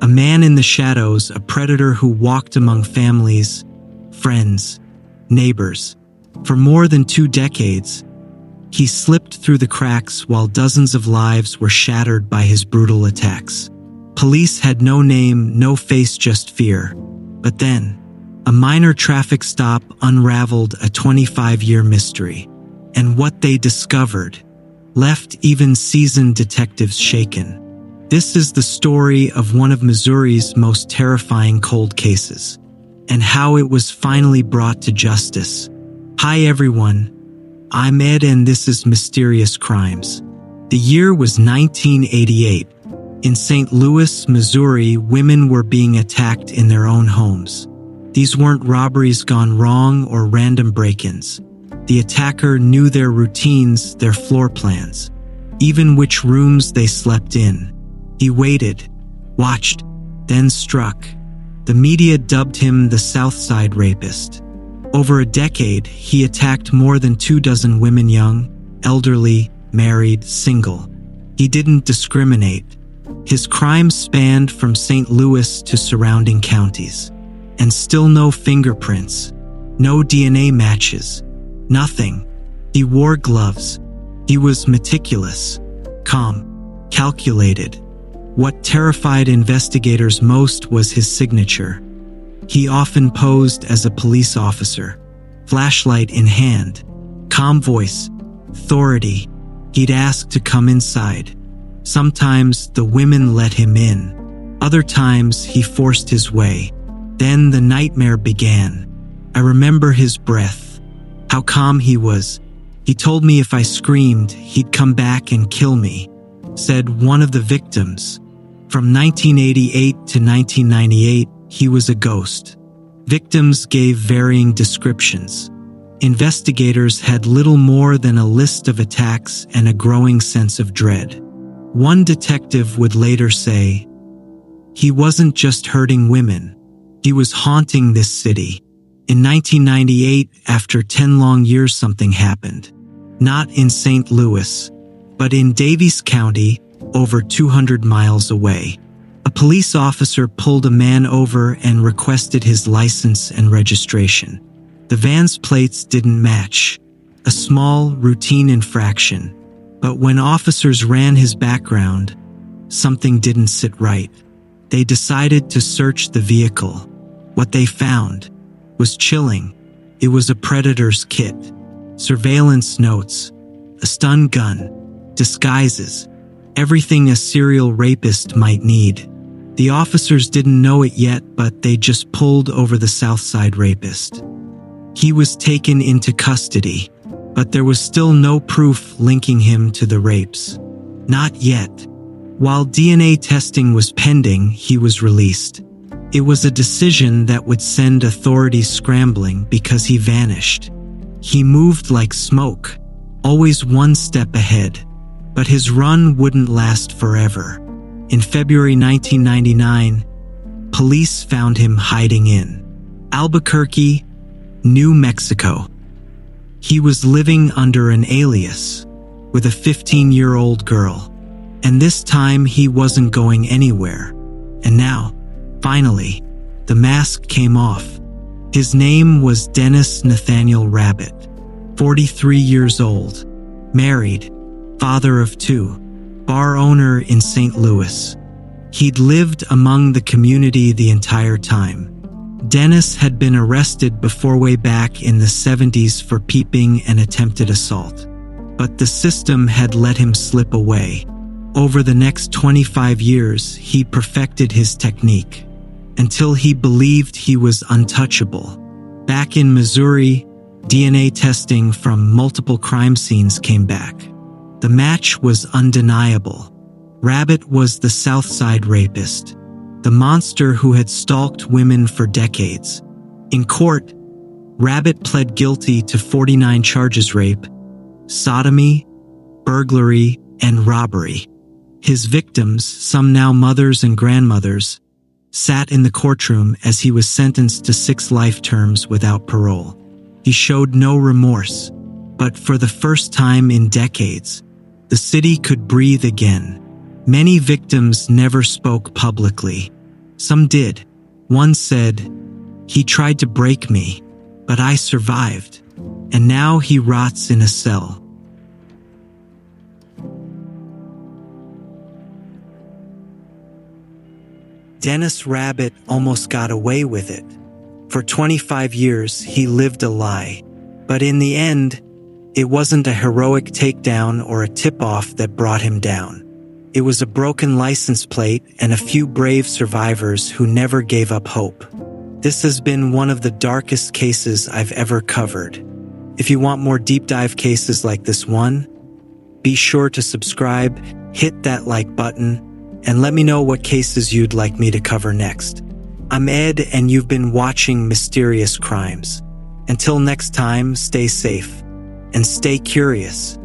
A man in the shadows, a predator who walked among families, friends, neighbors. For more than 2 decades, he slipped through the cracks while dozens of lives were shattered by his brutal attacks. Police had no name, no face, just fear. But then, a minor traffic stop unraveled a 25-year mystery. And what they discovered left even seasoned detectives shaken. This is the story of one of Missouri's most terrifying cold cases, and how it was finally brought to justice. Hi everyone, I'm Ed and this is Mysterious Crimes. The year was 1988. In St. Louis, Missouri, women were being attacked in their own homes. These weren't robberies gone wrong or random break-ins. The attacker knew their routines, their floor plans, even which rooms they slept in. He waited, watched, then struck. The media dubbed him the South Side Rapist. Over a decade, he attacked more than 24 women, young, elderly, married, single. He didn't discriminate. His crimes spanned from St. Louis to surrounding counties. And still no fingerprints, no DNA matches, nothing. He wore gloves. He was meticulous, calm, calculated. What terrified investigators most was his signature. He often posed as a police officer, flashlight in hand, calm voice, authority. He'd ask to come inside. Sometimes the women let him in. Other times he forced his way. Then the nightmare began. I remember his breath, how calm he was. He told me if I screamed, he'd come back and kill me, said one of the victims. From 1988 to 1998, he was a ghost. Victims gave varying descriptions. Investigators had little more than a list of attacks and a growing sense of dread. One detective would later say, "He wasn't just hurting women. He was haunting this city." In 1998, after 10 long years, something happened. Not in St. Louis, but in Daviess County, over 200 miles away. A police officer pulled a man over and requested his license and registration. The van's plates didn't match. A small, routine infraction. But when officers ran his background, something didn't sit right. They decided to search the vehicle. What they found was chilling. It was a predator's kit. Surveillance notes, a stun gun, disguises, everything a serial rapist might need. The officers didn't know it yet, but they just pulled over the South Side Rapist. He was taken into custody, but there was still no proof linking him to the rapes. Not yet. While DNA testing was pending, he was released. It was a decision that would send authorities scrambling because he vanished. He moved like smoke, always one step ahead. But his run wouldn't last forever. In February 1999, police found him hiding in Albuquerque, New Mexico. He was living under an alias with a 15-year-old girl. And this time he wasn't going anywhere. And now, finally, the mask came off. His name was Dennis Nathaniel Rabbitt, 43 years old, married, father of 2, bar owner in St. Louis. He'd lived among the community the entire time. Dennis had been arrested before way back in the 70s for peeping and attempted assault. But the system had let him slip away. Over the next 25 years, he perfected his technique until he believed he was untouchable. Back in Missouri, DNA testing from multiple crime scenes came back. The match was undeniable. Rabbitt was the South Side Rapist, the monster who had stalked women for decades. In court, Rabbitt pled guilty to 49 charges: rape, sodomy, burglary, and robbery. His victims, some now mothers and grandmothers, sat in the courtroom as he was sentenced to 6 life terms without parole. He showed no remorse, but for the first time in decades, the city could breathe again. Many victims never spoke publicly. Some did. One said, "He tried to break me, but I survived, and now he rots in a cell." Dennis Rabbitt almost got away with it. For 25 years, he lived a lie. But in the end, it wasn't a heroic takedown or a tip-off that brought him down. It was a broken license plate and a few brave survivors who never gave up hope. This has been one of the darkest cases I've ever covered. If you want more deep dive cases like this one, be sure to subscribe, hit that like button, and let me know what cases you'd like me to cover next. I'm Ed, and you've been watching Mysterious Crimes. Until next time, stay safe and stay curious.